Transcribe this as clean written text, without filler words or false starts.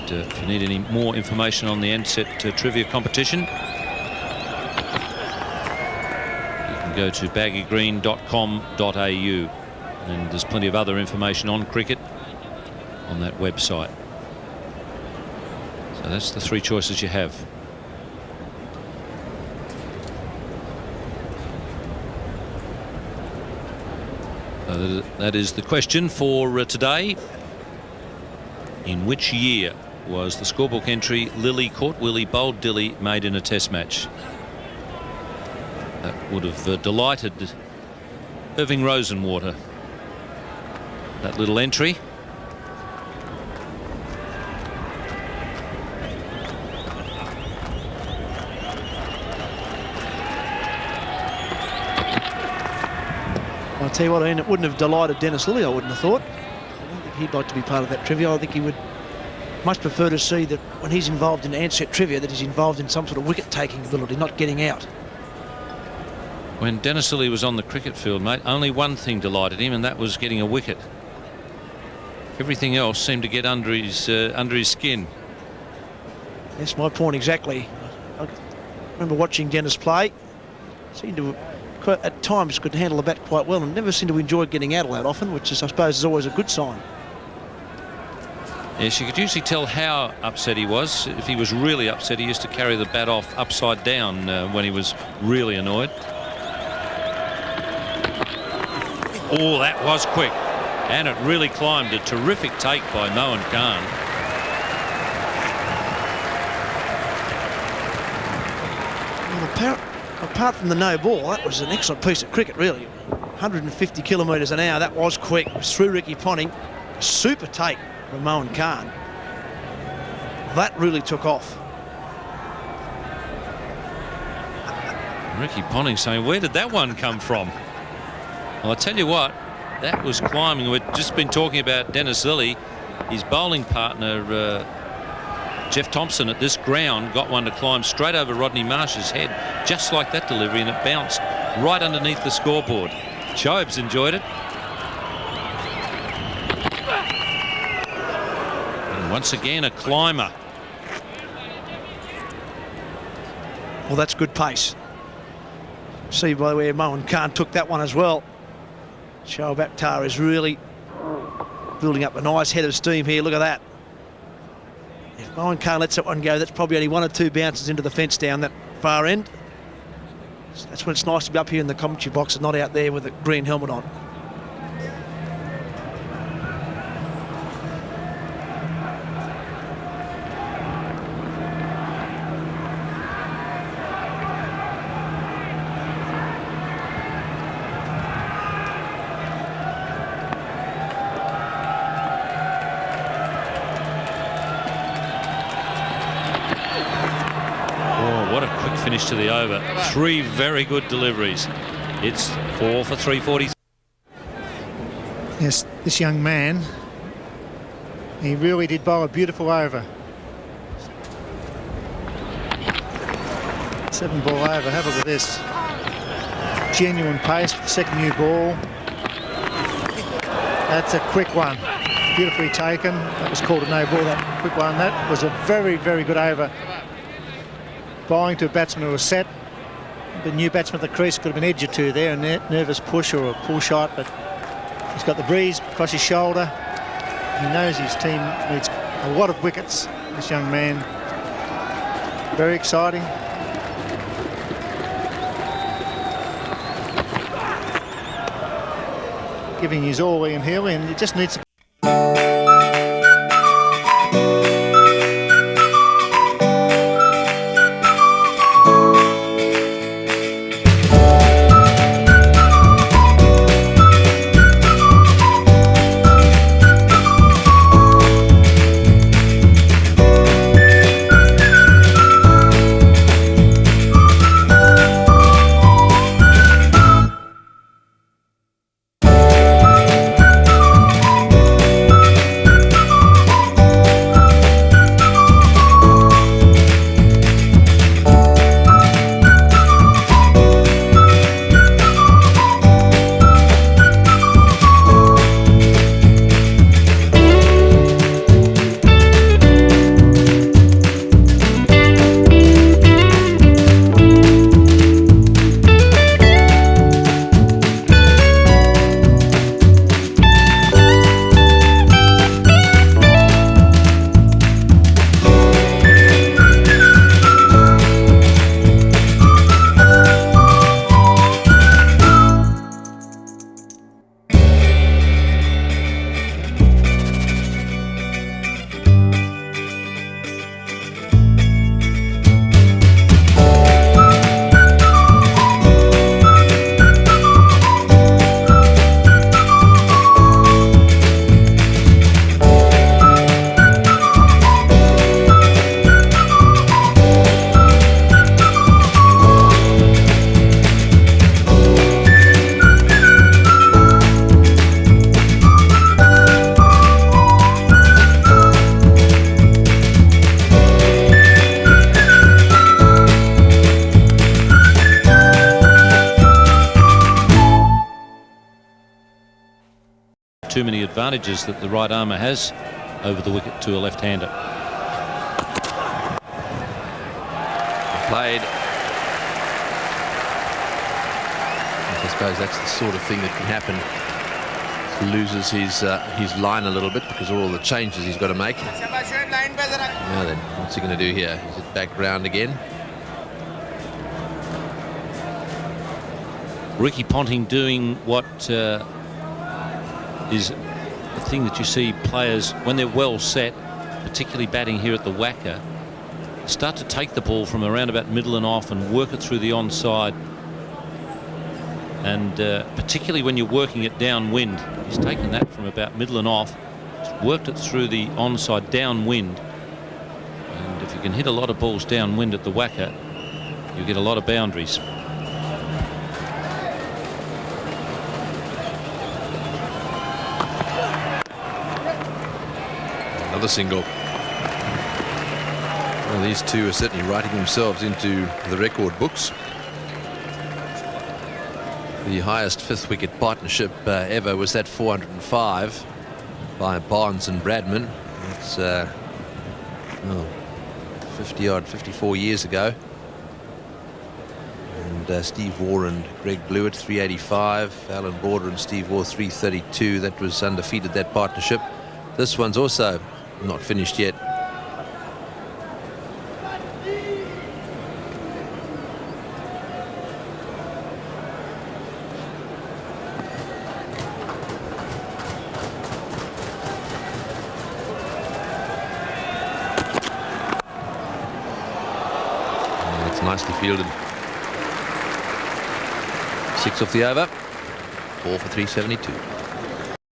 And if you need any more information on the Ansett trivia competition, you can go to baggygreen.com.au, and there's plenty of other information on cricket on that website. So that's the three choices you have. That is the question for today. In which year was the scorebook entry Lilly caught Willie, bowled Dilly, made in a test match? That would have delighted Irving Rosenwater, that little entry. I'll tell you what, Ian, it wouldn't have delighted Dennis Lilly, I wouldn't have thought. I don't think he'd like to be part of that trivia. I think he would much prefer to see that when he's involved in Ansett trivia, that he's involved in some sort of wicket-taking ability, not getting out. When Dennis Lilly was on the cricket field, mate, only one thing delighted him, and that was getting a wicket. Everything else seemed to get under his skin. That's my point exactly. I remember watching Dennis play. Seemed to at times could handle the bat quite well and never seemed to enjoy getting out all that often, which is, I suppose, is always a good sign. Yes, you could usually tell how upset he was. If he was really upset, he used to carry the bat off upside down when he was really annoyed. Oh, that was quick, and it really climbed. A terrific take by Mohan Khan. Well, apart from the no ball, that was an excellent piece of cricket, really. 150 kilometres an hour, that was quick. It was through Ricky Ponting. A super take from Mohan Khan. That really took off. Ricky Ponting saying, where did that one come from? Well, I tell you what, that was climbing. We've just been talking about Dennis Lilly. His bowling partner, Jeff Thompson, at this ground got one to climb straight over Rodney Marsh's head, just like that delivery, and it bounced right underneath the scoreboard. Shoaib's enjoyed it. And once again, a climber. Well, that's good pace. See by the way Mohan Khan took that one as well. Shoaib Akthar is really building up a nice head of steam here. Look at that. If Mohan Khan lets that one go, that's probably only one or two bounces into the fence down that far end. So that's when it's nice to be up here in the commentary box and not out there with a green helmet on. Finish to the over. Three very good deliveries. It's 4 for 340. Yes, this young man, he really did bowl a beautiful over. 7-ball over. Have a look at this. Genuine pace with the second new ball. That's a quick one. Beautifully taken. That was called a no ball, that quick one. That was a very, very good over. Bowling to a batsman who was set. The new batsman at the crease could have been edge or two there, a nervous push or a pull shot, but he's got the breeze across his shoulder. He knows his team needs a lot of wickets, this young man. Very exciting. Giving his all, Ian Healy, and he just needs to too many advantages that the right armour has over the wicket to a left-hander. Played. I suppose that's the sort of thing that can happen. He loses his line a little bit because of all the changes he's got to make. Now then, what's he going to do here? Is it back round again? Ricky Ponting doing what is the thing that you see players when they're well set, particularly batting here at the Wacker, start to take the ball from around about middle and off and work it through the onside. And particularly when you're working it downwind, he's taken that from about middle and off, worked it through the onside downwind. And if you can hit a lot of balls downwind at the Wacker, you get a lot of boundaries. Another single. Well, these two are certainly writing themselves into the record books. The highest fifth wicket partnership ever was that 405 by Barnes and Bradman. It's 50-odd, 54 years ago. And Steve Waugh and Greg Blewett 385, Alan Border and Steve Waugh 332. That was undefeated, that partnership. This one's also not finished yet. Nicely fielded. 6 off the over. 4 for 372.